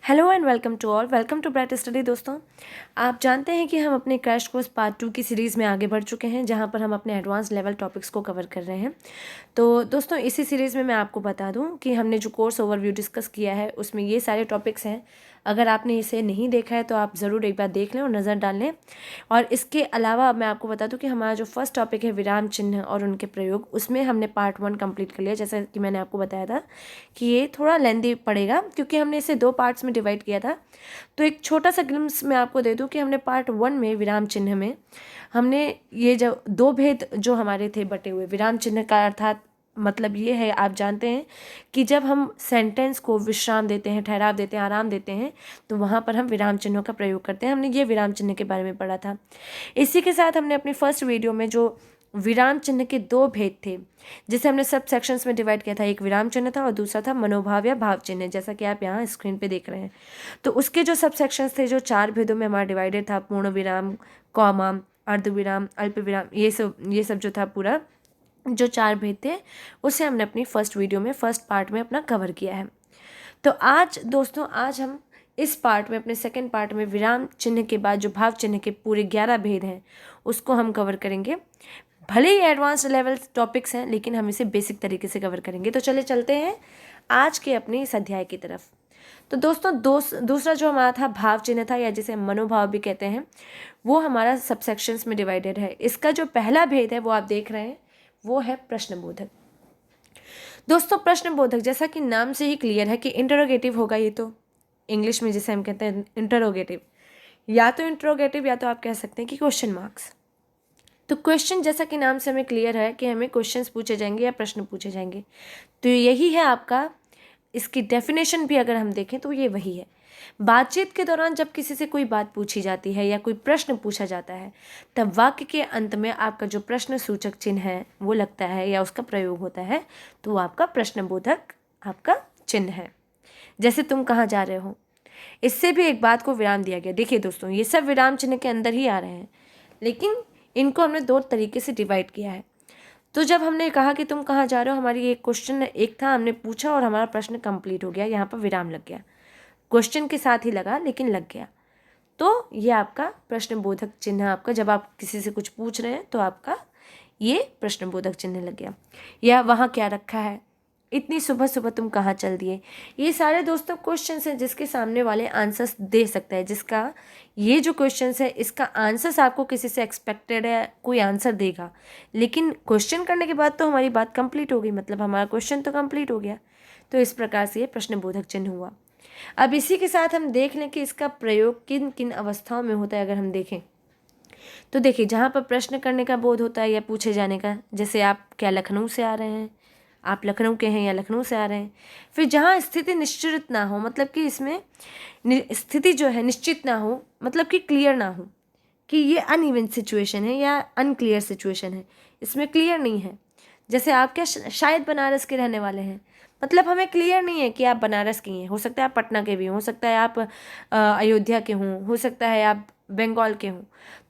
Hello and welcome to all, welcome to Bright Study. दोस्तों, आप जानते हैं कि हम अपने क्रैश कोर्स पार्ट 2 की सीरीज़ में आगे बढ़ चुके हैं, जहां पर हम अपने एडवांस लेवल टॉपिक्स को कवर कर रहे हैं। तो दोस्तों, इसी सीरीज़ में मैं आपको बता दूं कि हमने जो कोर्स ओवरव्यू डिस्कस किया है उसमें ये सारे टॉपिक्स हैं। अगर आपने इसे नहीं देखा है तो आप ज़रूर एक बार देख लें और नज़र डाल लें। और इसके अलावा मैं आपको बता दूं कि हमारा जो फर्स्ट टॉपिक है विराम चिन्ह और उनके प्रयोग, उसमें हमने पार्ट 1 कंप्लीट कर लिया। जैसा कि मैंने आपको बताया था कि ये थोड़ा लेंदी पड़ेगा क्योंकि हमने इसे 2 पार्ट्स में डिवाइड किया था। तो एक छोटा सा ग्लिम्स मैं आपको दे दूं कि हमने पार्ट 1 में विराम चिन्ह में हमने ये जो 2 भेद जो हमारे थे बटे हुए, विराम चिन्ह का अर्थात मतलब ये है, आप जानते हैं कि जब हम सेंटेंस को विश्राम देते हैं, ठहराव देते हैं, आराम देते हैं, तो वहाँ पर हम विराम चिन्हों का प्रयोग करते हैं। हमने ये विराम चिन्ह के बारे में पढ़ा था। इसी के साथ हमने अपनी फर्स्ट वीडियो में जो विराम चिन्ह के 2 भेद थे, जिसे हमने सब सेक्शंस में डिवाइड किया था, एक विराम चिन्ह था और दूसरा था मनोभाव या भाव चिन्ह, जैसा कि आप यहाँ स्क्रीन पे देख रहे हैं। तो उसके जो सब सेक्शंस थे, जो 4 भेदों में हमारा डिवाइडेड था, पूर्ण विराम, कॉमा, अर्धविराम, अल्प विराम, ये सब जो था पूरा, जो 4 भेद थे, उसे हमने अपनी फर्स्ट वीडियो में, फर्स्ट पार्ट में अपना कवर किया है। तो आज दोस्तों, आज हम इस पार्ट में, अपने सेकंड पार्ट में, विराम चिन्ह के बाद जो भाव चिन्ह के पूरे 11 भेद हैं उसको हम कवर करेंगे। भले ही एडवांस लेवल टॉपिक्स हैं, लेकिन हम इसे बेसिक तरीके से कवर करेंगे। तो चले चलते हैं आज के अपने इस अध्याय की तरफ। तो दोस्तों, दूसरा जो हमारा था भाव चिन्ह था, या जिसे मनोभाव भी कहते हैं, वो हमारा सबसेक्शंस में डिवाइडेड है। इसका जो पहला भेद है वो आप देख रहे हैं, वो है प्रश्नबोधक। दोस्तों, प्रश्नबोधक जैसा कि नाम से ही क्लियर है कि इंटरोगेटिव होगा। ये तो इंग्लिश में जिसे हम कहते हैं इंटरोगेटिव, या तो इंटरोगेटिव या तो आप कह सकते हैं कि क्वेश्चन मार्क्स। तो क्वेश्चन, जैसा कि नाम से हमें क्लियर है कि हमें क्वेश्चंस पूछे जाएंगे या प्रश्न पूछे जाएंगे। तो यही है आपका, इसकी डेफिनेशन भी अगर हम देखें तो ये वही है। बातचीत के दौरान जब किसी से कोई बात पूछी जाती है या कोई प्रश्न पूछा जाता है, तब वाक्य के अंत में आपका जो प्रश्न सूचक चिन्ह है वो लगता है या उसका प्रयोग होता है, तो वो आपका प्रश्नबोधक आपका चिन्ह है। जैसे तुम कहाँ जा रहे हो, इससे भी एक बात को विराम दिया गया। देखिए दोस्तों, ये सब विराम चिन्ह के अंदर ही आ रहे हैं, लेकिन इनको हमने 2 तरीके से डिवाइड किया है। तो जब हमने कहा कि तुम कहाँ जा रहे हो, हमारी एक क्वेश्चन एक था, हमने पूछा और हमारा प्रश्न कंप्लीट हो गया, यहाँ पर विराम लग गया। क्वेश्चन के साथ ही लगा लेकिन लग गया। तो ये आपका प्रश्नबोधक चिन्ह, आपका जब आप किसी से कुछ पूछ रहे हैं तो आपका ये प्रश्नबोधक चिन्ह लग गया। या वहाँ क्या रखा है, इतनी सुबह सुबह तुम कहाँ चल दिए। ये सारे दोस्तों क्वेश्चंस हैं जिसके सामने वाले आंसर्स दे सकता है, जिसका ये जो क्वेश्चंस है इसका आंसर्स आपको किसी से एक्सपेक्टेड है, कोई आंसर देगा, लेकिन क्वेश्चन करने के बाद तो हमारी बात कंप्लीट हो गई, मतलब हमारा क्वेश्चन तो कंप्लीट हो गया। तो इस प्रकार से ये प्रश्नबोधक चिन्ह हुआ। अब इसी के साथ हम देख लें कि इसका प्रयोग किन किन अवस्थाओं में होता है। अगर हम देखें तो देखिए, जहाँ पर प्रश्न करने का बोध होता है या पूछे जाने का, जैसे आप क्या लखनऊ से आ रहे हैं, आप लखनऊ के हैं या लखनऊ से आ रहे हैं। फिर जहाँ स्थिति निश्चित ना हो, मतलब कि इसमें स्थिति जो है निश्चित ना हो, मतलब कि क्लियर ना हो कि ये अनइवन सिचुएशन है या अनक्लियर सिचुएशन है, इसमें क्लियर नहीं है। जैसे आप क्या शायद बनारस के रहने वाले हैं, मतलब हमें क्लियर नहीं है कि आप बनारस की हैं, हो सकता है आप पटना के भी हो सकता है आप अयोध्या के हों, हो सकता है आप बंगाल के हों।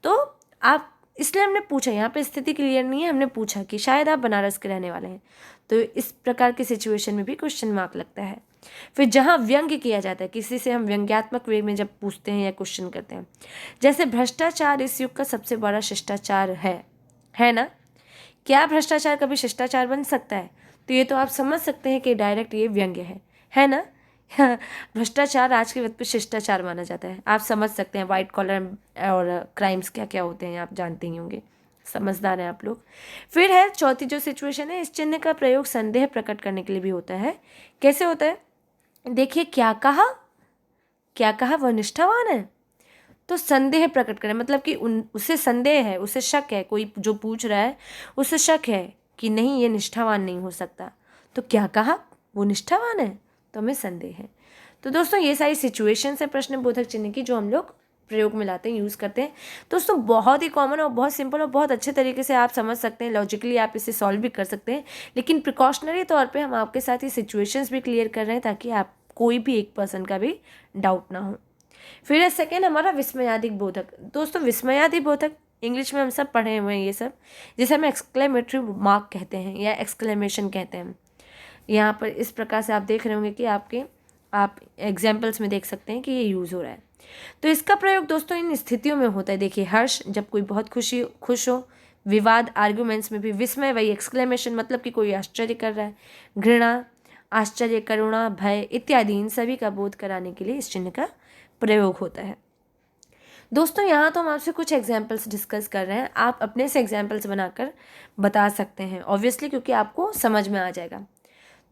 तो आप, इसलिए हमने पूछा, यहाँ पे स्थिति क्लियर नहीं है, हमने पूछा कि शायद आप बनारस के रहने वाले हैं। तो इस प्रकार की सिचुएशन में भी क्वेश्चन मार्क लगता है। फिर जहाँ व्यंग्य किया जाता है, किसी से हम व्यंग्यात्मक वे में जब पूछते हैं या क्वेश्चन करते हैं, जैसे भ्रष्टाचार इस युग का सबसे बड़ा शिष्टाचार है ना। क्या भ्रष्टाचार कभी शिष्टाचार बन सकता है? तो ये तो आप समझ सकते हैं कि डायरेक्ट ये व्यंग्य है ना। भ्रष्टाचार आज के वक्त पे शिष्टाचार माना जाता है। आप समझ सकते हैं वाइट कॉलर और क्राइम्स क्या क्या होते हैं, आप जानते ही होंगे, समझदार हैं आप लोग। फिर है चौथी जो सिचुएशन है, इस चिन्ह का प्रयोग संदेह प्रकट करने के लिए भी होता है। कैसे होता है? देखिए, क्या कहा वह निष्ठावान है, तो संदेह प्रकट करें, मतलब कि उसे संदेह है, उसे शक है, कोई जो पूछ रहा है उसे शक है कि नहीं, ये निष्ठावान नहीं हो सकता। तो क्या कहा, वो निष्ठावान है, तो हमें संदेह है। तो दोस्तों, ये सारी सिचुएशंस है प्रश्नबोधक चिन्ह की, जो हम लोग प्रयोग में लाते हैं, यूज़ करते हैं। दोस्तों, बहुत ही कॉमन और बहुत सिंपल और बहुत अच्छे तरीके से आप समझ सकते हैं, लॉजिकली आप इसे सॉल्व भी कर सकते हैं, लेकिन प्रिकॉशनरी तौर पे हम आपके साथ ये सिचुएशंस भी क्लियर कर रहे हैं ताकि आप कोई भी एक पर्सन का भी डाउट ना हो। फिर है सेकेंड हमारा विस्मयादिक बोधक। दोस्तों, विस्मयादिक बोधक इंग्लिश में हम सब पढ़े हुए हैं, ये सब जिसे हम एक्सक्लेमेटरी मार्क कहते हैं या एक्सक्लेमेशन कहते हैं। यहाँ पर इस प्रकार से आप देख रहे होंगे कि आपके आप एग्जाम्पल्स में देख सकते हैं कि ये यूज़ हो रहा है। तो इसका प्रयोग दोस्तों इन स्थितियों में होता है। देखिए, हर्ष जब कोई बहुत खुश हो, विवाद आर्ग्यूमेंट्स में भी, विस्मय वही एक्सक्लेमेशन मतलब कि कोई आश्चर्य कर रहा है, घृणा, आश्चर्य, करुणा, भय इत्यादि इन सभी का बोध कराने के लिए इस चिन्ह का प्रयोग होता है। दोस्तों यहाँ तो हम आपसे कुछ एग्जाम्पल्स डिस्कस कर रहे हैं, आप अपने से एग्जाम्पल्स बनाकर बता सकते हैं ऑब्वियसली, क्योंकि आपको समझ में आ जाएगा।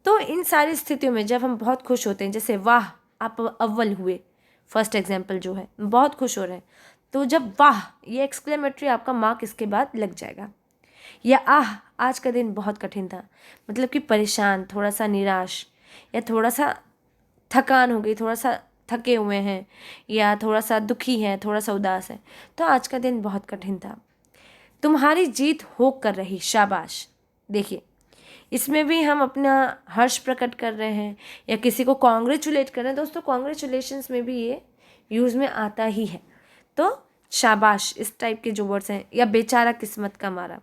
तो इन सारी स्थितियों में जब हम बहुत खुश होते हैं, जैसे वाह आप अव्वल हुए, फर्स्ट एग्जाम्पल जो है, बहुत खुश हो रहे हैं, तो जब वाह ये एक्सक्लेमेटरी आपका मार्क इसके बाद लग जाएगा। या आह आज का दिन बहुत कठिन था, मतलब कि परेशान, थोड़ा सा निराश, या थोड़ा सा थकान हो गई, थोड़ा सा थके हुए हैं, या थोड़ा सा दुखी हैं, थोड़ा सा उदास है, तो आज का दिन बहुत कठिन था। तुम्हारी जीत हो कर रही, शाबाश। देखिए, इसमें भी हम अपना हर्ष प्रकट कर रहे हैं या किसी को कॉन्ग्रेचुलेट कर रहे हैं। दोस्तों कॉन्ग्रेचुलेशंस में भी ये यूज़ में आता ही है। तो शाबाश इस टाइप के जो वर्ड्स हैं, या बेचारा किस्मत का मारा,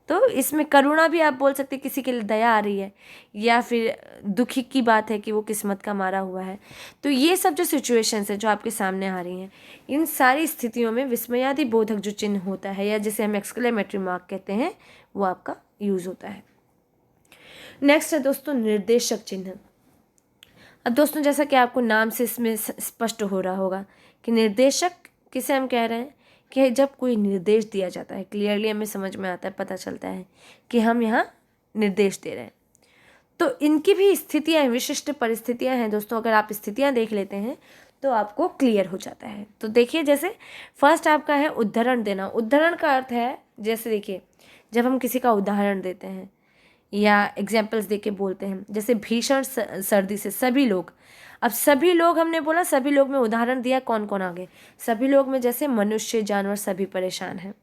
तो इसमें करुणा भी आप बोल सकते हैं, किसी के लिए दया आ रही है, या फिर दुखी की बात है कि वो किस्मत का मारा हुआ है। तो ये सब जो सिचुएशंस हैं जो आपके सामने आ रही हैं, इन सारी स्थितियों में विस्मयादि बोधक जो चिन्ह होता है, या जिसे हम एक्सक्लेमेटरी मार्क कहते हैं, वो आपका यूज़ होता है। नेक्स्ट है दोस्तों निर्देशक चिन्ह। अब दोस्तों जैसा कि आपको नाम से इसमें स्पष्ट हो रहा होगा कि निर्देशक किसे हम कह रहे हैं, कि जब कोई निर्देश दिया जाता है, क्लियरली हमें समझ में आता है, पता चलता है कि हम यहाँ निर्देश दे रहे हैं। तो इनकी भी स्थितियाँ, विशिष्ट परिस्थितियाँ हैं दोस्तों। अगर आप स्थितियाँ देख लेते हैं तो आपको क्लियर हो जाता है। तो देखिए, जैसे फर्स्ट आपका है उदाहरण देना। उदाहरण का अर्थ है, जैसे देखिए, जब हम किसी का उदाहरण देते हैं या एग्जाम्पल्स दे के बोलते हैं, जैसे भीषण सर्दी से सभी लोग, अब सभी लोग हमने बोला, सभी लोग में उदाहरण दिया, कौन कौन आ गए, सभी लोग में जैसे मनुष्य, जानवर सभी परेशान हैं।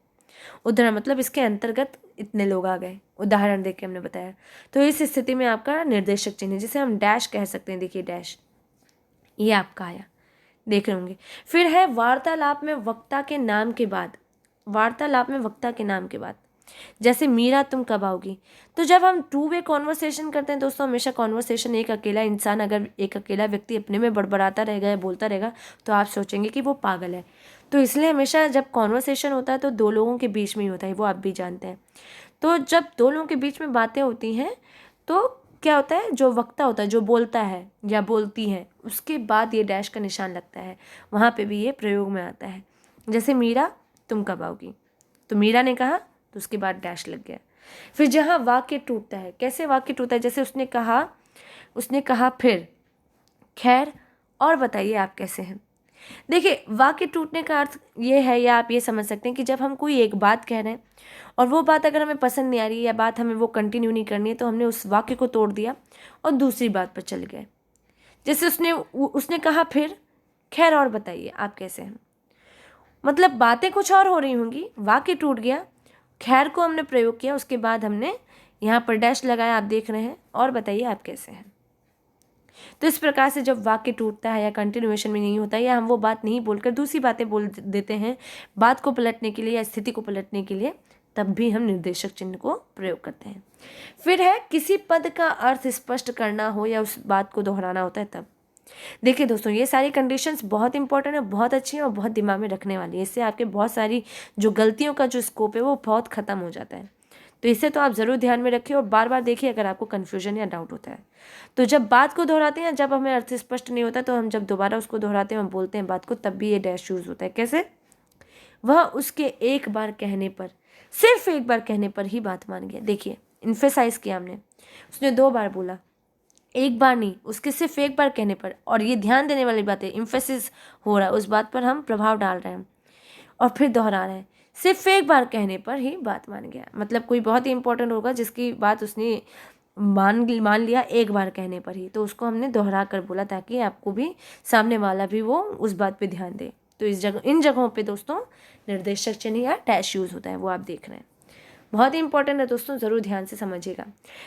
उदाहरण मतलब इसके अंतर्गत इतने लोग आ गए, उदाहरण देके हमने बताया। तो इस स्थिति में आपका निर्देशक चिन्ह, जिसे हम डैश कह सकते हैं, देखिए डैश, ये आपका आया, देख रहे होंगे। फिर है वार्तालाप में वक्ता के नाम के बाद, वार्तालाप में वक्ता के नाम के बाद, जैसे मीरा तुम कब आओगी। तो जब हम टू वे कॉन्वर्सेशन करते हैं दोस्तों, हमेशा कॉन्वर्सेशन, एक अकेला इंसान, अगर एक अकेला व्यक्ति अपने में बड़बड़ाता रहेगा या बोलता रहेगा तो आप सोचेंगे कि वो पागल है। तो इसलिए हमेशा जब कॉन्वर्सेशन होता है तो दो लोगों के बीच में ही होता है, वो आप भी जानते हैं। तो जब दो लोगों के बीच में बातें होती हैं तो क्या होता है, जो वक्ता होता है, जो बोलता है या बोलती है, उसके बाद ये डैश का निशान लगता है, वहाँ पे भी ये प्रयोग में आता है। जैसे मीरा तुम कब आओगी, तो मीरा ने कहा तो उसके बाद डैश लग गया। फिर जहाँ वाक्य टूटता है, कैसे वाक्य टूटता है, जैसे उसने कहा फिर, खैर और बताइए आप कैसे हैं। देखिए, वाक्य टूटने का अर्थ ये है, या आप ये समझ सकते हैं कि जब हम कोई एक बात कह रहे हैं और वो बात अगर हमें पसंद नहीं आ रही है, या बात हमें वो कंटिन्यू नहीं करनी है, तो हमने उस वाक्य को तोड़ दिया और दूसरी बात पर चल गए। जैसे उसने कहा फिर, खैर और बताइए आप कैसे हैं, मतलब बातें कुछ और हो रही होंगी, वाक्य टूट गया, खैर को हमने प्रयोग किया, उसके बाद हमने यहाँ पर डैश लगाया, आप देख रहे हैं, और बताइए आप कैसे हैं। तो इस प्रकार से जब वाक्य टूटता है या कंटिन्यूएशन में नहीं होता, या हम वो बात नहीं बोलकर दूसरी बातें बोल देते हैं बात को पलटने के लिए या स्थिति को पलटने के लिए, तब भी हम निर्देशक चिन्ह को प्रयोग करते हैं। फिर है किसी पद का अर्थ स्पष्ट करना हो या उस बात को दोहराना होता है तब। देखिए दोस्तों, ये सारी कंडीशंस बहुत इंपॉर्टेंट है, बहुत अच्छी है और बहुत दिमाग में रखने वाली है। इससे आपके बहुत सारी जो गलतियों का जो स्कोप है वो बहुत ख़त्म हो जाता है। तो इसे तो आप ज़रूर ध्यान में रखिए और बार बार देखिए अगर आपको कन्फ्यूजन या डाउट होता है। तो जब बात को दोहराते हैं, जब हमें अर्थ स्पष्ट नहीं होता, तो हम जब दोबारा उसको दोहराते हैं, हम बोलते हैं बात को, तब भी ये डैश यूज़ होता है। कैसे, वह उसके एक बार कहने पर, सिर्फ एक बार कहने पर ही बात मान गया। देखिए, इन्फेसाइज किया हमने, उसने 2 बार बोला, एक बार नहीं, उसके सिर्फ एक बार कहने पर। और ये ध्यान देने वाली बात है, इम्फेसिस हो रहा है, उस बात पर हम प्रभाव डाल रहे हैं और फिर दोहरा रहे हैं। सिर्फ एक बार कहने पर ही बात मान गया, मतलब कोई बहुत ही इंपॉर्टेंट होगा जिसकी बात उसने मान लिया एक बार कहने पर ही, तो उसको हमने दोहरा कर बोला ताकि आपको भी, सामने वाला भी, वो उस बात पे ध्यान दे। तो इन जगहों पे दोस्तों निर्देशक चिन्ह या डैश यूज़ होता है, वो आप देख रहे हैं। बहुत ही इंपॉर्टेंट है दोस्तों, ज़रूर ध्यान से समझिएगा।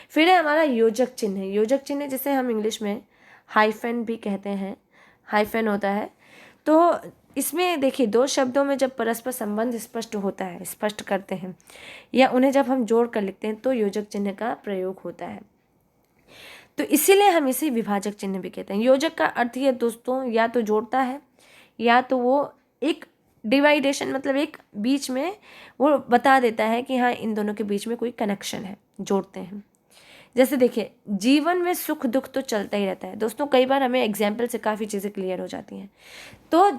फिर है हमारा योजक चिन्ह। योजक चिन्ह जिसे हम इंग्लिश में हाइफन भी कहते हैं, हाइफन होता है। तो इसमें देखिए, 2 शब्दों में जब परस्पर संबंध स्पष्ट होता है, स्पष्ट करते हैं, या उन्हें जब हम जोड़ कर लिखते हैं, तो योजक चिन्ह का प्रयोग होता है। तो इसीलिए हम इसे विभाजक चिन्ह भी कहते हैं। योजक का अर्थ ये दोस्तों या तो जोड़ता है या तो वो एक डिवाइडेशन मतलब एक बीच में वो बता देता है कि हाँ इन दोनों के बीच में कोई कनेक्शन है, जोड़ते हैं। जैसे देखिए, जीवन में सुख दुख तो चलता ही रहता है दोस्तों। कई बार हमें एग्जाम्पल से काफ़ी चीज़ें क्लियर हो जाती हैं। तो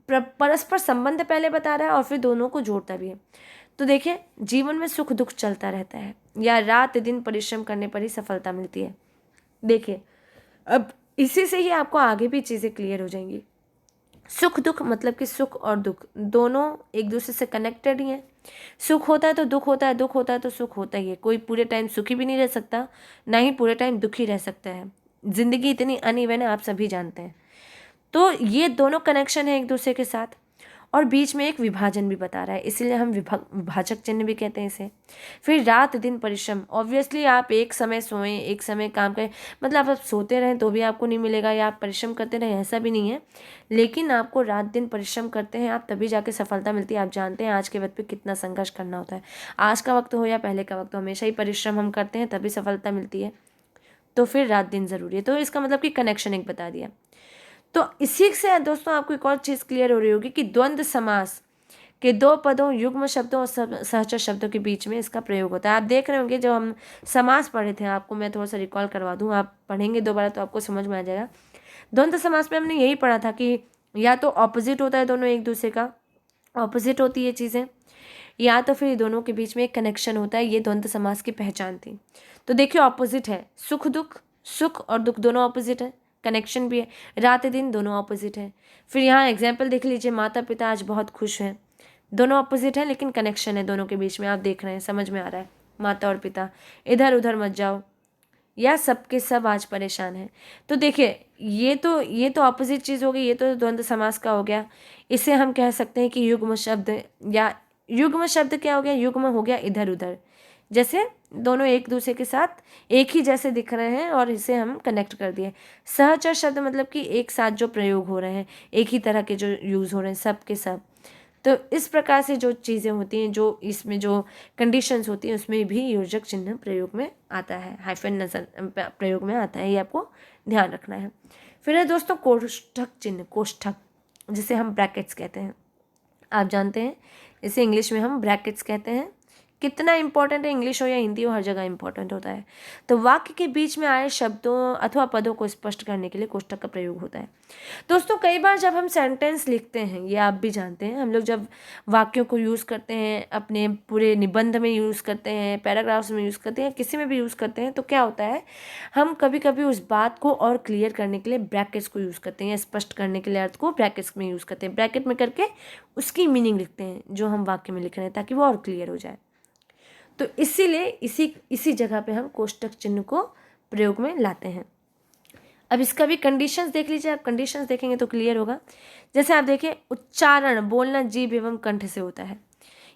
परस्पर संबंध पहले बता रहा है और फिर दोनों को जोड़ता भी है। तो देखिए, जीवन में सुख दुख चलता रहता है या रात दिन परिश्रम करने पर ही सफलता मिलती है। देखिए, अब इसी से ही आपको आगे भी चीज़ें क्लियर हो जाएंगी। सुख दुख मतलब कि सुख और दुख दोनों एक दूसरे से कनेक्टेड ही हैं। सुख होता है तो दुख होता है, दुख होता है तो सुख होता ही है। कोई पूरे टाइम सुखी भी नहीं रह सकता, ना ही पूरे टाइम दुखी रह सकता है। जिंदगी इतनी अनइवन है, आप सभी जानते हैं। तो ये दोनों कनेक्शन है एक दूसरे के साथ, और बीच में एक विभाजन भी बता रहा है, इसीलिए हम विभाजक चिन्ह भी कहते हैं इसे। फिर रात दिन परिश्रम, ऑब्वियसली आप एक समय सोएं, एक समय काम करें, मतलब आप सोते रहें तो भी आपको नहीं मिलेगा, या आप परिश्रम करते रहें ऐसा भी नहीं है, लेकिन आपको रात दिन परिश्रम करते हैं आप तभी जाके सफलता मिलती है। आप जानते हैं आज के वक्त पे कितना संघर्ष करना होता है। आज का वक्त हो या पहले का वक्त हो, हमेशा ही परिश्रम हम करते हैं तभी सफलता मिलती है। तो फिर रात दिन ज़रूरी है। तो इसका मतलब कि कनेक्शन एक बता दिया। तो इसी से दोस्तों आपको एक और चीज़ क्लियर हो रही होगी कि द्वंद्व समास के दो पदों, युग्म शब्दों और सहचर शब्दों के बीच में इसका प्रयोग होता है। आप देख रहे होंगे जब हम समास पढ़े थे, आपको मैं थोड़ा सा रिकॉल करवा दूं, आप पढ़ेंगे दोबारा तो आपको समझ में आ जाएगा। द्वंद्व समास में हमने यही पढ़ा था कि या तो ऑपोजिट होता है दोनों एक दूसरे का, ऑपोजिट होती है चीज़ें, या तो फिर दोनों के बीच में एक कनेक्शन होता है। ये द्वंद्व समास की पहचान थी। तो देखिए, ऑपोजिट है, सुख दुख, सुख और दुख दोनों ऑपोजिट है, कनेक्शन भी है। रात दिन दोनों ऑपोजिट है। फिर यहाँ एग्जाम्पल देख लीजिए, माता पिता आज बहुत खुश हैं, दोनों ऑपोजिट है लेकिन कनेक्शन है दोनों के बीच में। आप देख रहे हैं, समझ में आ रहा है, माता और पिता। इधर उधर मत जाओ, या सबके सब आज परेशान हैं। तो देखिए, ये तो ऑपोजिट चीज़ हो गई, ये तो द्वंद्व समास का हो गया। इसे हम कह सकते हैं कि युग्म शब्द, या युग्म शब्द क्या हो गया, युग्म हो गया इधर उधर, जैसे दोनों एक दूसरे के साथ एक ही जैसे दिख रहे हैं और इसे हम कनेक्ट कर दिए। सहचर शब्द मतलब कि एक साथ जो प्रयोग हो रहे हैं, एक ही तरह के जो यूज़ हो रहे हैं सब के सब। तो इस प्रकार से जो चीज़ें होती हैं, जो इसमें जो कंडीशंस होती हैं, उसमें भी योजक चिन्ह प्रयोग में आता है, हाइफन नजर प्रयोग में आता है, ये आपको ध्यान रखना है। फिर है दोस्तों कोष्ठक चिन्ह, कोष्ठक जिसे हम ब्रैकेट्स कहते हैं। आप जानते हैं इसे इंग्लिश में हम ब्रैकेट्स कहते हैं। कितना इंपॉर्टेंट है, इंग्लिश हो या हिंदी हो, हर जगह इंपॉर्टेंट होता है। तो वाक्य के बीच में आए शब्दों अथवा पदों को स्पष्ट करने के लिए कोष्ठक का प्रयोग होता है। दोस्तों, कई बार जब हम सेंटेंस लिखते हैं, ये आप भी जानते हैं, हम लोग जब वाक्यों को यूज़ करते हैं, अपने पूरे निबंध में यूज़ करते हैं, पैराग्राफ्स में यूज़ करते हैं, किसी में भी यूज़ करते हैं, तो क्या होता है, हम कभी कभी उस बात को और क्लियर करने के लिए ब्रैकेट्स को यूज़ करते हैं, या स्पष्ट करने के लिए अर्थ को ब्रैकेट्स में यूज़ करते हैं। ब्रैकेट में करके उसकी मीनिंग लिखते हैं जो हम वाक्य में लिख रहे हैं, ताकि वो और क्लियर हो जाए। तो इसीलिए इसी जगह पे हम कोष्ठक चिन्ह को प्रयोग में लाते हैं। अब इसका भी कंडीशंस देख लीजिए, आप कंडीशंस देखेंगे तो क्लियर होगा। जैसे आप देखिए, उच्चारण बोलना जीभ एवं कंठ से होता है।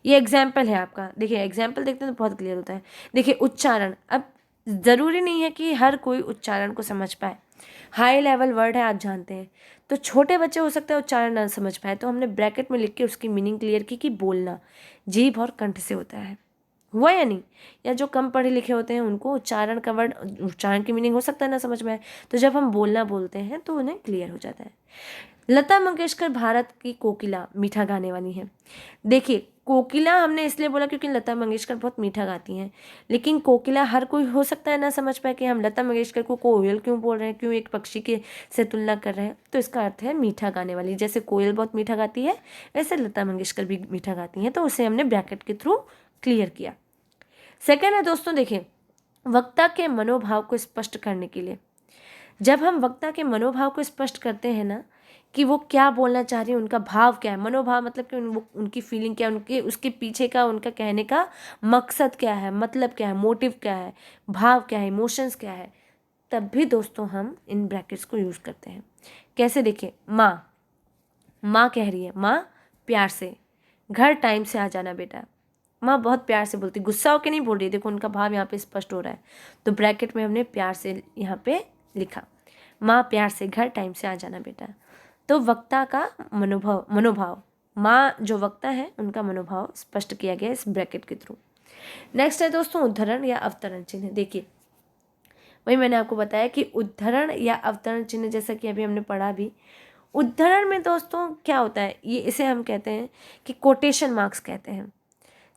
ये एग्जाम्पल है आपका, देखिए एग्जाम्पल देखते हैं तो बहुत क्लियर होता है। देखिए उच्चारण, अब ज़रूरी नहीं है कि हर कोई उच्चारण को समझ पाए, हाई लेवल वर्ड है आप जानते हैं, तो छोटे बच्चे हो सकते हैं उच्चारण ना समझ पाए, तो हमने ब्रैकेट में लिख के उसकी मीनिंग क्लियर की कि बोलना जीभ और कंठ से होता है। हुआ या नहीं? या जो कम पढ़े लिखे होते हैं उनको उच्चारण का वर्ड, उच्चारण की मीनिंग हो सकता है ना समझ में आए, तो जब हम बोलना बोलते हैं तो उन्हें क्लियर हो जाता है। लता मंगेशकर भारत की कोकिला, मीठा गाने वाली हैं। देखिए, कोकिला हमने इसलिए बोला क्योंकि लता मंगेशकर बहुत मीठा गाती हैं, लेकिन कोकिला हर कोई हो सकता है ना समझ पाए कि हम लता मंगेशकर को कोयल क्यों बोल रहे हैं, क्यों एक पक्षी के से तुलना कर रहे हैं। तो इसका अर्थ है मीठा गाने वाली। जैसे कोयल बहुत मीठा गाती है, वैसे लता मंगेशकर भी मीठा गाती हैं, तो उसे हमने ब्रैकेट के थ्रू क्लियर किया। सेकेंड है दोस्तों, देखिए वक्ता के मनोभाव को स्पष्ट करने के लिए, जब हम वक्ता के मनोभाव को स्पष्ट करते हैं ना, कि वो क्या बोलना चाह रही है, उनका भाव क्या है, मनोभाव मतलब कि उनकी फीलिंग क्या है, उनके उसके पीछे का उनका कहने का मकसद क्या है, मतलब क्या है, मोटिव क्या है, भाव क्या है, इमोशंस क्या है, तब भी दोस्तों हम इन ब्रैकेट्स को यूज़ करते हैं। कैसे? देखिए, माँ कह रही है, माँ प्यार से, घर टाइम से आ जाना बेटा। माँ बहुत प्यार से बोलती, गुस्सा होकर नहीं बोल रही है, देखो उनका भाव यहाँ पे स्पष्ट हो रहा है, तो ब्रैकेट में हमने प्यार से यहाँ पे लिखा, माँ प्यार से, घर टाइम से आ जाना बेटा। तो वक्ता का मनोभाव, माँ जो वक्ता है उनका मनोभाव स्पष्ट किया गया इस ब्रैकेट के थ्रू। नेक्स्ट है दोस्तों उद्धरण या अवतरण चिन्ह। देखिए, वही मैंने आपको बताया कि उद्धरण या अवतरण चिन्ह, जैसा कि अभी हमने पढ़ा भी, उद्धरण में दोस्तों क्या होता है, ये इसे हम कहते हैं कि कोटेशन मार्क्स कहते हैं।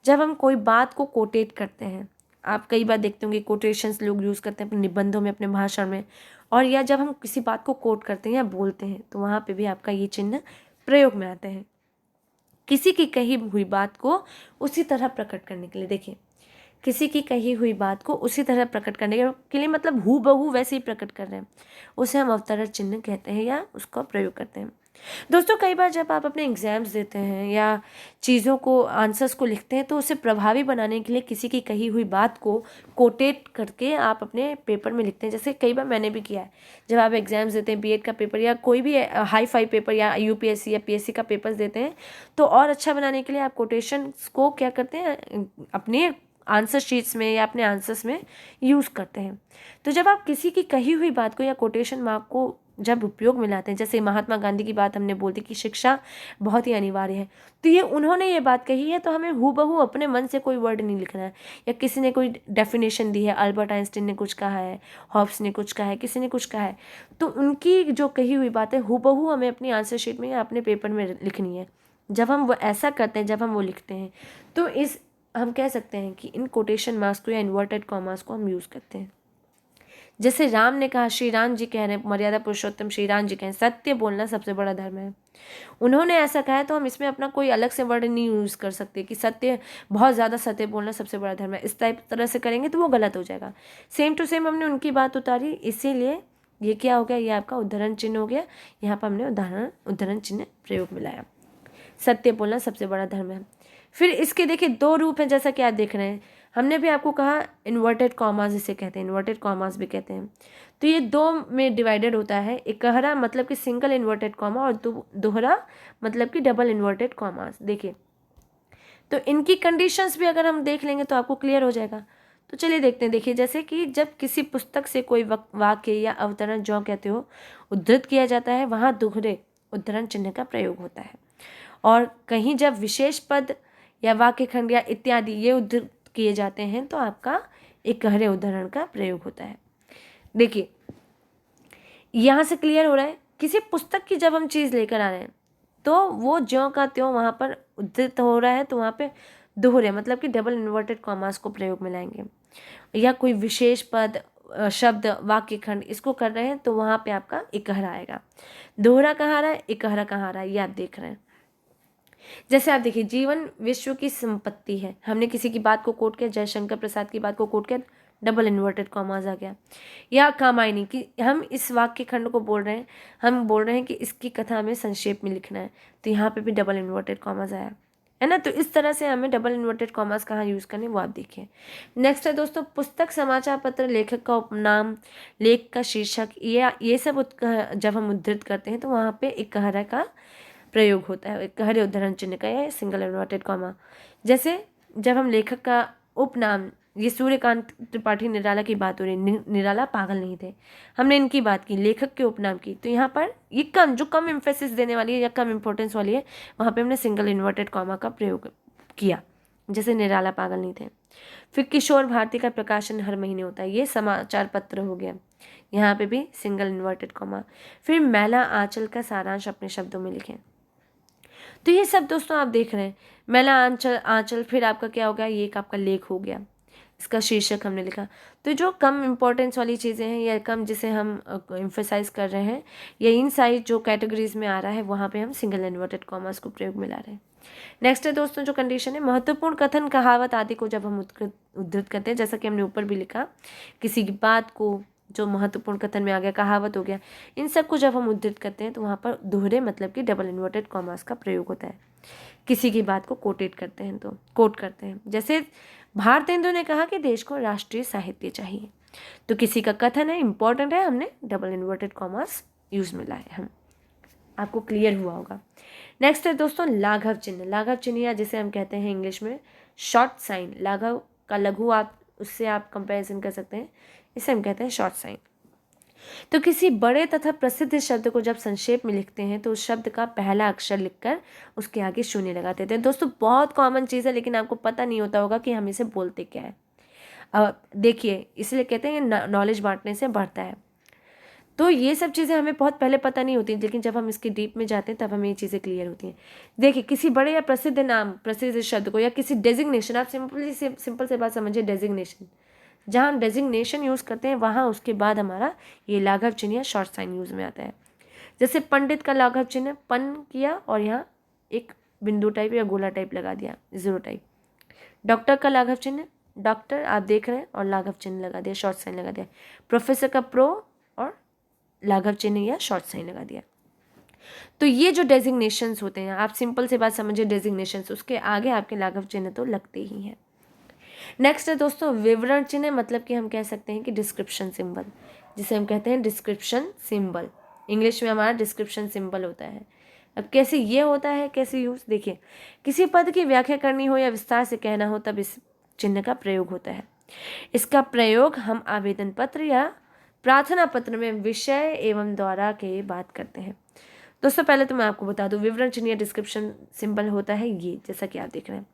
जब हम कोई बात को कोटेट करते हैं, आप कई बार देखते होंगे कोटेशंस लोग यूज़ करते हैं अपने निबंधों में, अपने भाषण में, और या जब हम किसी बात को कोट करते हैं या बोलते हैं तो वहाँ पे भी आपका ये चिन्ह प्रयोग में आते हैं, किसी की कही हुई बात को उसी तरह प्रकट करने के लिए। देखिए, किसी की कही हुई बात को उसी तरह प्रकट करने के लिए मतलब हू बहू वैसे ही प्रकट कर रहे हैं, उसे हम अवतरण चिन्ह कहते हैं या उसका प्रयोग करते हैं। दोस्तों, कई बार जब आप अपने एग्जाम्स देते हैं या चीज़ों को, आंसर्स को लिखते हैं, तो उसे प्रभावी बनाने के लिए किसी की कही हुई बात को कोटेट करके आप अपने पेपर में लिखते हैं। जैसे कई बार मैंने भी किया है, जब आप एग्जाम्स देते हैं, बीएड का पेपर या कोई भी हाई फाई पेपर या यूपीएससी या पीएससी का पेपर्स देते हैं, तो और अच्छा बनाने के लिए आप कोटेशंस को क्या करते हैं, अपने आंसर शीट्स में या अपने आंसर्स में यूज़ करते हैं। तो जब आप किसी की कही हुई बात को या कोटेशन मार्क को जब उपयोग में लाते हैं, जैसे महात्मा गांधी की बात हमने बोल दी कि शिक्षा बहुत ही अनिवार्य है, तो ये उन्होंने ये बात कही है, तो हमें हूबहू अपने मन से कोई वर्ड नहीं लिखना है, या किसी ने कोई डेफिनेशन दी है, अल्बर्ट आइंस्टीन ने कुछ कहा है, हॉब्स ने कुछ कहा है, किसी ने कुछ कहा है, तो उनकी जो कही हुई बात है हूबहू हमें अपनी आंसर शीट में या अपने पेपर में लिखनी है। जब हम वो ऐसा करते हैं, जब हम वो लिखते हैं, तो इस हम कह सकते हैं कि इन कोटेशन मार्क्स को या इन्वर्टेड कॉमास को हम यूज़ करते हैं। जैसे राम ने कहा, श्री राम जी कह रहे हैं, मर्यादा पुरुषोत्तम श्री राम जी कह रहे हैं, सत्य बोलना सबसे बड़ा धर्म है। उन्होंने ऐसा कहा है, तो हम इसमें अपना कोई अलग से वर्ड नहीं यूज़ कर सकते कि सत्य, बहुत ज़्यादा सत्य बोलना सबसे बड़ा धर्म है, इस तरह से करेंगे तो वो गलत हो जाएगा। सेम टू सेम हमने उनकी बात उतारी, इसीलिए ये क्या हो गया, ये आपका उद्धरण चिन्ह हो गया। यहाँ पर हमने उद्धरण चिन्ह प्रयोग मिलाया। सत्य बोलना सबसे बड़ा धर्म है। फिर इसके देखिए दो रूप हैं, जैसा कि आप देख रहे हैं, हमने भी आपको कहा इन्वर्टेड कॉमास इसे कहते हैं, इन्वर्टेड कॉमास भी कहते हैं। तो ये दो में डिवाइडेड होता है, इकहरा मतलब कि सिंगल इन्वर्टेड कॉमा, और दोहरा मतलब कि डबल इन्वर्टेड कॉमास। देखिए, तो इनकी कंडीशंस भी अगर हम देख लेंगे तो आपको क्लियर हो जाएगा। तो चलिए देखते हैं। देखिए, जैसे कि जब किसी पुस्तक से कोई वाक्य या अवतरण, जो कहते हो, उद्धृत किया जाता है, वहाँ दोहरे उद्धरण चिन्ह का प्रयोग होता है। और कहीं जब विशेष पद या वाक्य खंड या इत्यादि ये उद्धृत किए जाते हैं, तो आपका इकहरे उद्धरण का प्रयोग होता है। देखिए, यहाँ से क्लियर हो रहा है, किसी पुस्तक की जब हम चीज़ लेकर आ रहे हैं, तो वो ज्यों का त्यों वहाँ पर उद्धृत हो रहा है, तो वहाँ पे दोहरे मतलब कि डबल इन्वर्टेड कॉमास को प्रयोग में लाएंगे। या कोई विशेष पद, शब्द, वाक्य खंड, इसको कर रहे हैं, तो वहाँ पे आपका इकहरा आएगा। दोहरा कहाँ आ रहा है, इकहरा कहाँ आ रहा है, ये आप देख रहे हैं। जैसे आप देखिए, जीवन विश्व की संपत्ति है, हमने किसी की बात को कोट किया, जयशंकर प्रसाद की बात को कोट किया, डबल इन्वर्टेड कॉमास आ गया। या कामायनी की, हम इस वाक्य खंड को बोल रहे हैं, हम बोल रहे हैं कि इसकी कथा हमें संक्षेप में लिखना है, तो यहाँ पे भी डबल इन्वर्टेड कॉमास आया है ना। तो इस तरह से हमें डबल इन्वर्टेड कॉमास कहाँ यूज़ करने, वो आप देखिए। नेक्स्ट है दोस्तों, पुस्तक, समाचार पत्र, लेखक का उपनाम, लेख का शीर्षक, ये सब जब हम उद्धृत करते हैं, तो वहाँ पे इकहरा का प्रयोग होता है, इकहरे उद्धरण चिन्ह का या सिंगल इन्वर्टेड कॉमा। जैसे जब हम लेखक का उपनाम, ये सूर्यकांत त्रिपाठी निराला की बात हो रही, निराला पागल नहीं थे, हमने इनकी बात की, लेखक के उपनाम की, तो यहाँ पर ये जो कम इम्फेसिस देने वाली है या कम इम्पोर्टेंस वाली है, वहाँ पे हमने सिंगल इन्वर्टेड कॉमा का प्रयोग किया, जैसे निराला पागल नहीं थे। फिर किशोर भारती का प्रकाशन हर महीने होता है, ये समाचार पत्र हो गया, यहाँ पे भी सिंगल इन्वर्टेड कॉमा। फिर मैला आंचल का सारांश अपने शब्दों में लिखें। तो ये सब दोस्तों आप देख रहे हैं, मैला आंचल आंचल, फिर आपका क्या हो गया, ये एक आपका लेख हो गया, इसका शीर्षक हमने लिखा। तो जो कम इम्पोर्टेंस वाली चीज़ें हैं या कम जिसे हम एम्फेसाइज कर रहे हैं, या इन सारी जो कैटेगरीज में आ रहा है, वहाँ पे हम सिंगल इन्वर्टेड कॉमास को प्रयोग में ला रहे हैं। नेक्स्ट है दोस्तों, जो कंडीशन है, महत्वपूर्ण कथन, कहावत आदि को जब हम उद्धृत करते हैं, जैसा कि हमने ऊपर भी लिखा, किसी की बात को जो महत्वपूर्ण कथन में आ गया, कहावत हो गया, इन सब को जब हम उद्धृत करते हैं, तो वहाँ पर दोहरे मतलब कि डबल इन्वर्टेड कॉमास का प्रयोग होता है। किसी की बात को कोटेट करते हैं, तो कोट करते हैं, जैसे भारतेंदु ने कहा कि देश को राष्ट्रीय साहित्य चाहिए, तो किसी का कथन है, इंपॉर्टेंट है, हमने डबल इन्वर्टेड कॉमास यूज में लाए हम। आपको क्लियर हुआ होगा। नेक्स्ट है दोस्तों, लाघव चिन्ह। लाघव चिन्ह या जिसे हम कहते हैं इंग्लिश में शॉर्ट साइन, लाघव का लघु, आप उससे आप कंपैरिजन कर सकते हैं, इसे हम कहते हैं शॉर्ट साइन। तो किसी बड़े तथा प्रसिद्ध शब्द को जब संक्षेप में लिखते हैं, तो उस शब्द का पहला अक्षर लिखकर उसके आगे शून्य लगा देते हैं। दोस्तों बहुत कॉमन चीज़ है, लेकिन आपको पता नहीं होता होगा कि हम इसे बोलते क्या है। देखिए इसलिए कहते हैं नॉलेज बांटने से बढ़ता है। तो ये सब चीज़ें हमें बहुत पहले पता नहीं होती, लेकिन जब हम इसके डीप में जाते हैं तब हमें ये चीज़ें क्लियर होती हैं। देखिए किसी बड़े या प्रसिद्ध नाम, प्रसिद्ध शब्द को या किसी डेजिग्नेशन, आप सिंपल से बात समझिए, डेजिग्नेशन, जहाँ हम डेजिग्नेशन यूज़ करते हैं वहाँ उसके बाद हमारा ये लाघव चिन्ह या शॉर्ट साइन यूज़ में आता है। जैसे पंडित का लाघव चिन्ह पन किया और यहाँ एक बिंदु टाइप या गोला टाइप लगा दिया, जीरो टाइप। डॉक्टर का लाघव चिन्ह डॉक्टर आप देख रहे हैं और लाघव चिन्ह लगा दिया, शॉर्ट साइन लगा दिया। प्रोफेसर का प्रो और लाघव चिन्ह या शॉर्ट साइन लगा दिया। तो ये जो डेजिग्नेशंस होते हैं, आप सिंपल से बात समझिए, डेजिग्नेशंस, उसके आगे आपके लाघव चिन्ह तो लगते ही हैं। नेक्स्ट है दोस्तों विवरण चिन्ह, मतलब कि हम कह सकते हैं कि डिस्क्रिप्शन सिंबल, जिसे हम कहते हैं डिस्क्रिप्शन सिंबल। इंग्लिश में हमारा डिस्क्रिप्शन सिंबल होता है। अब कैसे ये होता है, कैसे यूज़, देखिए किसी पद की व्याख्या करनी हो या विस्तार से कहना हो तब इस चिन्ह का प्रयोग होता है। इसका प्रयोग हम आवेदन पत्र या प्रार्थना पत्र में विषय एवं द्वारा के बात करते हैं। दोस्तों पहले तो मैं आपको बता दूं, विवरण चिन्ह या डिस्क्रिप्शन सिंबल होता है ये, जैसा कि आप देख रहे हैं।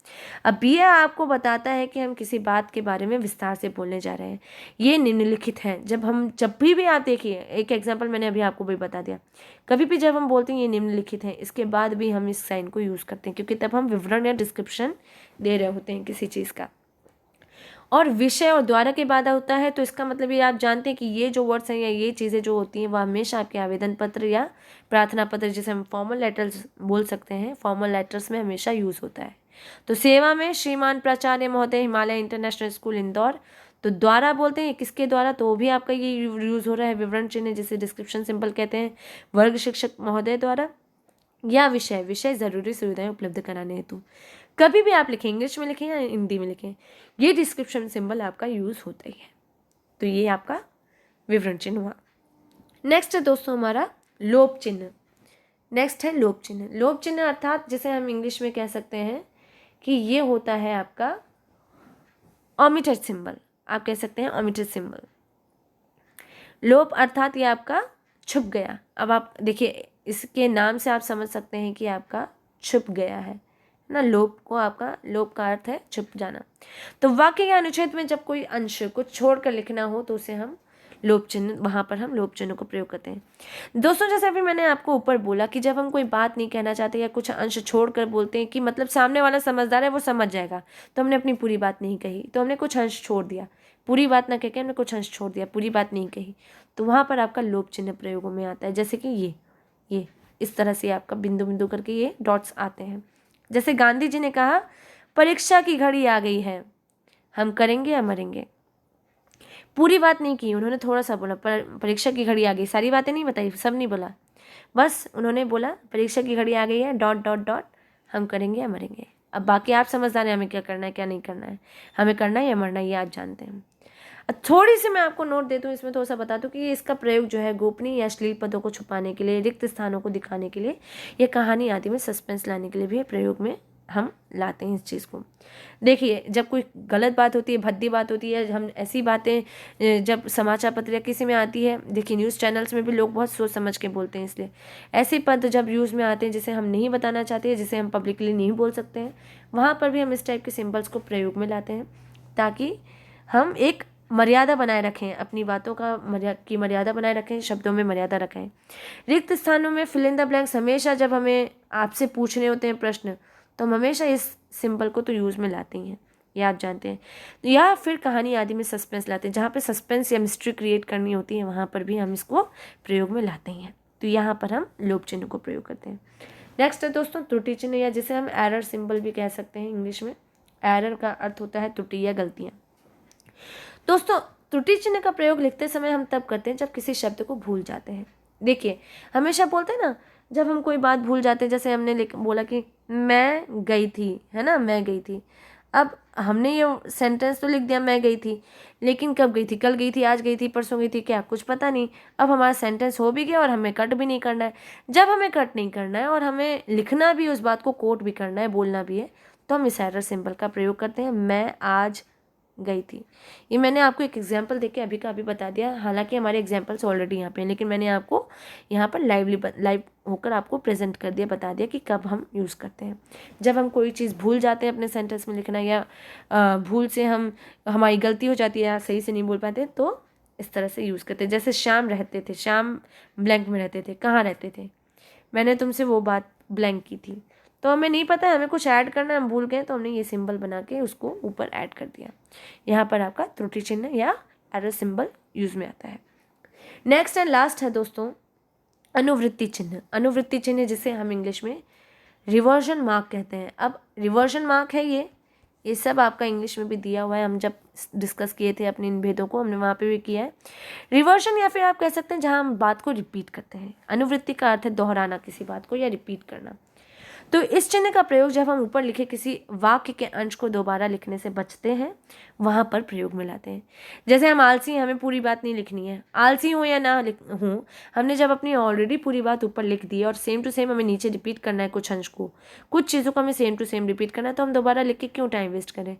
अब ये आपको बताता है कि हम किसी बात के बारे में विस्तार से बोलने जा रहे हैं। ये निम्नलिखित है। जब भी आप देखिए, एक एग्जाम्पल मैंने अभी आपको भी बता दिया, कभी भी जब हम बोलते हैं ये निम्नलिखित है, इसके बाद भी हम इस साइन को यूज़ करते हैं, क्योंकि तब हम विवरण या डिस्क्रिप्शन दे रहे होते हैं किसी चीज़ का। और विषय और द्वारा के बाद होता है, तो इसका मतलब ये आप जानते हैं कि ये जो वर्ड्स हैं या ये चीज़ें जो होती हैं वह हमेशा आपके आवेदन पत्र या प्रार्थना पत्र, जिसे हम फॉर्मल लेटर्स बोल सकते हैं, फॉर्मल लेटर्स में हमेशा यूज़ होता है। तो सेवा में श्रीमान प्राचार्य महोदय, हिमालय इंटरनेशनल स्कूल इंदौर, तो द्वारा बोलते हैं, किसके द्वारा, तो भी आपका ये यूज़ हो रहा है विवरण चिन्ह, जिसे डिस्क्रिप्शन सिंबल कहते हैं, वर्ग शिक्षक महोदय द्वारा। या विषय ज़रूरी सुविधाएं उपलब्ध कराने हेतु। कभी भी आप लिखें, इंग्लिश में लिखें या हिंदी में लिखें, ये डिस्क्रिप्शन सिंबल आपका यूज़ होता ही है। तो ये आपका विवरण चिन्ह हुआ। नेक्स्ट है दोस्तों हमारा लोप चिन्ह। नेक्स्ट है लोप चिन्ह। लोप चिन्ह अर्थात जिसे हम इंग्लिश में कह सकते हैं कि ये होता है आपका ओमिटेड सिंबल, आप कह सकते हैं ओमिटेड सिंबल। लोप अर्थात ये आपका छुप गया। अब आप देखिए इसके नाम से आप समझ सकते हैं कि आपका छुप गया है ना। लोप का अर्थ है छुप जाना। तो वाक्य या अनुच्छेद में जब कोई अंश को छोड़कर लिखना हो तो उसे हम लोप चिन्ह, वहाँ पर हम लोप चिन्ह को प्रयोग करते हैं। दोस्तों जैसे अभी मैंने आपको ऊपर बोला कि जब हम कोई बात नहीं कहना चाहते या कुछ अंश छोड़कर बोलते हैं कि मतलब सामने वाला समझदार है, वो समझ जाएगा, तो हमने अपनी पूरी बात नहीं कही, तो हमने कुछ अंश छोड़ दिया, पूरी बात ना कहकर हमने कुछ अंश छोड़ दिया, पूरी बात नहीं कही, तो वहाँ पर आपका लोप चिन्ह प्रयोगों में आता है। जैसे कि ये इस तरह से आपका बिंदु बिंदु करके ये डॉट्स आते हैं। जैसे गांधी जी ने कहा परीक्षा की घड़ी आ गई है, हम करेंगे या मरेंगे। पूरी बात नहीं की उन्होंने, थोड़ा सा बोला परीक्षा की घड़ी आ गई, सारी बातें नहीं बताई, सब नहीं बोला, बस उन्होंने बोला परीक्षा की घड़ी आ गई है डॉट डॉट डॉट, हम करेंगे या मरेंगे। अब बाकी आप समझदार हैं, हमें क्या करना है क्या नहीं करना है, हमें करना है या मरना है, ये आप जानते हैं। थोड़ी सी मैं आपको नोट दे दूँ इसमें, थोड़ा सा बता दूँ कि इसका प्रयोग जो है गोपनीय या अश्लील पदों को छुपाने के लिए, रिक्त स्थानों को दिखाने के लिए, या कहानी आदि में सस्पेंस लाने के लिए भी प्रयोग में हम लाते हैं इस चीज़ को। देखिए जब कोई गलत बात होती है, भद्दी बात होती है, हम ऐसी बातें जब समाचार पत्र या किसी में आती है, देखिए न्यूज़ चैनल्स में भी लोग बहुत सोच समझ के बोलते हैं, इसलिए ऐसे पद जब यूज़ में आते हैं जिसे हम नहीं बताना चाहते हैं, जिसे हम पब्लिकली नहीं बोल सकते हैं, वहाँ पर भी हम इस टाइप के सिम्बल्स को प्रयोग में लाते हैं, ताकि हम एक मर्यादा बनाए रखें, अपनी बातों की मर्यादा बनाए रखें, शब्दों में मर्यादा रखें। रिक्त स्थानों में फिल इन द ब्लैंक्स, हमेशा जब हमें आपसे पूछने होते हैं प्रश्न, तो हम हमेशा इस सिंबल को तो यूज़ में लाते ही हैं, ये आप जानते हैं। या फिर कहानी आदि में सस्पेंस लाते हैं, जहाँ पे सस्पेंस या मिस्ट्री क्रिएट करनी होती है, वहाँ पर भी हम इसको प्रयोग में लाते ही हैं। तो यहाँ पर हम लोप चिन्ह को प्रयोग करते हैं। नेक्स्ट है दोस्तों त्रुटि चिन्ह, या जिसे हम एरर सिंबल भी कह सकते हैं इंग्लिश में। एरर का अर्थ होता है त्रुटि या गलतियाँ। दोस्तों त्रुटि चिन्ह का प्रयोग लिखते समय हम तब करते हैं जब किसी शब्द को भूल जाते हैं। देखिए हमेशा बोलते हैं ना, जब हम कोई बात भूल जाते हैं, जैसे हमने बोला कि मैं गई थी, है ना, मैं गई थी। अब हमने ये सेंटेंस तो लिख दिया मैं गई थी, लेकिन कब गई थी, कल गई थी, आज गई थी, परसों गई थी, क्या कुछ पता नहीं। अब हमारा सेंटेंस हो भी गया और हमें कट भी नहीं करना है। जब हमें कट नहीं करना है और हमें लिखना भी, उस बात को कोट भी करना है, बोलना भी है, तो हम इस एरर सिंबल का प्रयोग करते हैं। मैं आज गई थी। ये मैंने आपको एक एग्जांपल देके अभी का अभी बता दिया, हालांकि हमारे एग्जांपल्स ऑलरेडी यहाँ पे हैं, लेकिन मैंने आपको यहाँ पर लाइव होकर आपको प्रेजेंट कर दिया, बता दिया कि कब हम यूज़ करते हैं। जब हम कोई चीज़ भूल जाते हैं अपने सेंटेंस में लिखना, या भूल से हमारी गलती हो जाती है या सही से नहीं बोल पाते, तो इस तरह से यूज़ करते हैं। जैसे श्याम रहते थे, श्याम ब्लैंक में रहते थे, कहाँ रहते थे, मैंने तुमसे वो बात ब्लैंक की थी, तो हमें नहीं पता है, हमें कुछ ऐड करना है, हम भूल गए, तो हमने ये सिंबल बना के उसको ऊपर ऐड कर दिया। यहाँ पर आपका त्रुटि चिन्ह या एरर सिंबल यूज में आता है। नेक्स्ट एंड लास्ट है दोस्तों अनुवृत्ति चिन्ह। अनुवृत्ति चिन्ह जिसे हम इंग्लिश में रिवर्जन मार्क कहते हैं। अब रिवर्जन मार्क है ये सब आपका इंग्लिश में भी दिया हुआ है, हम जब डिस्कस किए थे अपने इन भेदों को, हमने वहाँ पे भी किया है। रिवर्जन या फिर आप कह सकते हैं जहाँ हम बात को रिपीट करते हैं। अनुवृत्ति का अर्थ है दोहराना किसी बात को या रिपीट करना। तो इस चिन्ह का प्रयोग जब हम ऊपर लिखे किसी वाक्य के अंश को दोबारा लिखने से बचते हैं, वहाँ पर प्रयोग में लाते हैं। जैसे हम आलसी हैं, हमें पूरी बात नहीं लिखनी है, आलसी हो या ना हूँ, हमने जब अपनी ऑलरेडी पूरी बात ऊपर लिख दी है और सेम टू सेम हमें नीचे रिपीट करना है कुछ अंश को, कुछ चीज़ों को हमें सेम टू सेम रिपीट करना है, तो हम दोबारा लिख के क्यों टाइम वेस्ट करें।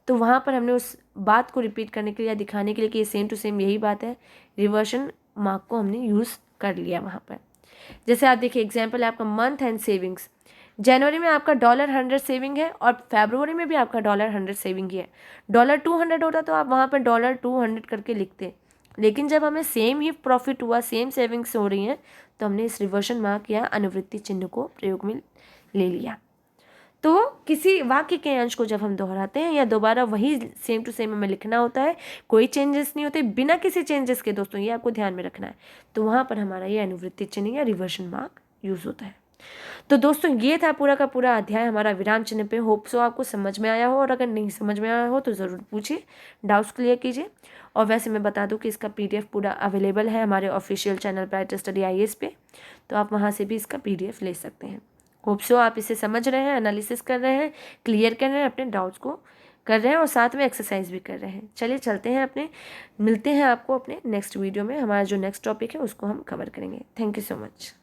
तो वहाँ पर हमने उस बात को रिपीट करने के लिए या दिखाने के लिए कि ये सेम टू सेम यही बात है, रिवर्शन मार्क को हमने यूज़ कर लिया वहाँ पर। जैसे आप देखिए एग्जाम्पल है आपका मंथ एंड सेविंग्स। जनवरी में आपका $100 सेविंग है और फरवरी में भी आपका $100 सेविंग ही है। $200 होता तो आप वहाँ पर $200 करके लिखते, लेकिन जब हमें सेम ही प्रॉफिट हुआ, सेम सेविंग्स हो रही हैं, तो हमने इस रिवर्शन मार्क या अनुवृत्ति चिन्ह को प्रयोग में ले लिया। तो किसी वाक्य के अंश को जब हम दोहराते हैं या दोबारा वही सेम टू सेम हमें लिखना होता है, कोई चेंजेस नहीं होते, बिना किसी चेंजेस के दोस्तों, ये आपको ध्यान में रखना है, तो वहाँ पर हमारा ये अनुवृत्ति चिन्ह या रिवर्शन मार्क यूज़ होता है। तो दोस्तों ये था पूरा का पूरा अध्याय हमारा विराम चिन्ह पे। होप सो आपको समझ में आया हो, और अगर नहीं समझ में आया हो तो ज़रूर पूछिए, डाउट्स क्लियर कीजिए। और वैसे मैं बता दूं कि इसका PDF पूरा अवेलेबल है हमारे official channel bright study IAS पे, तो आप वहाँ से भी इसका PDF ले सकते हैं। होप सो आप इसे समझ रहे हैं, एनालिसिस कर रहे हैं, क्लियर कर रहे हैं, अपने डाउट्स को कर रहे हैं और साथ में एक्सरसाइज भी कर रहे हैं। चलिए चलते हैं मिलते हैं आपको अपने नेक्स्ट वीडियो में। हमारा जो नेक्स्ट टॉपिक है उसको हम कवर करेंगे। Thank you so much.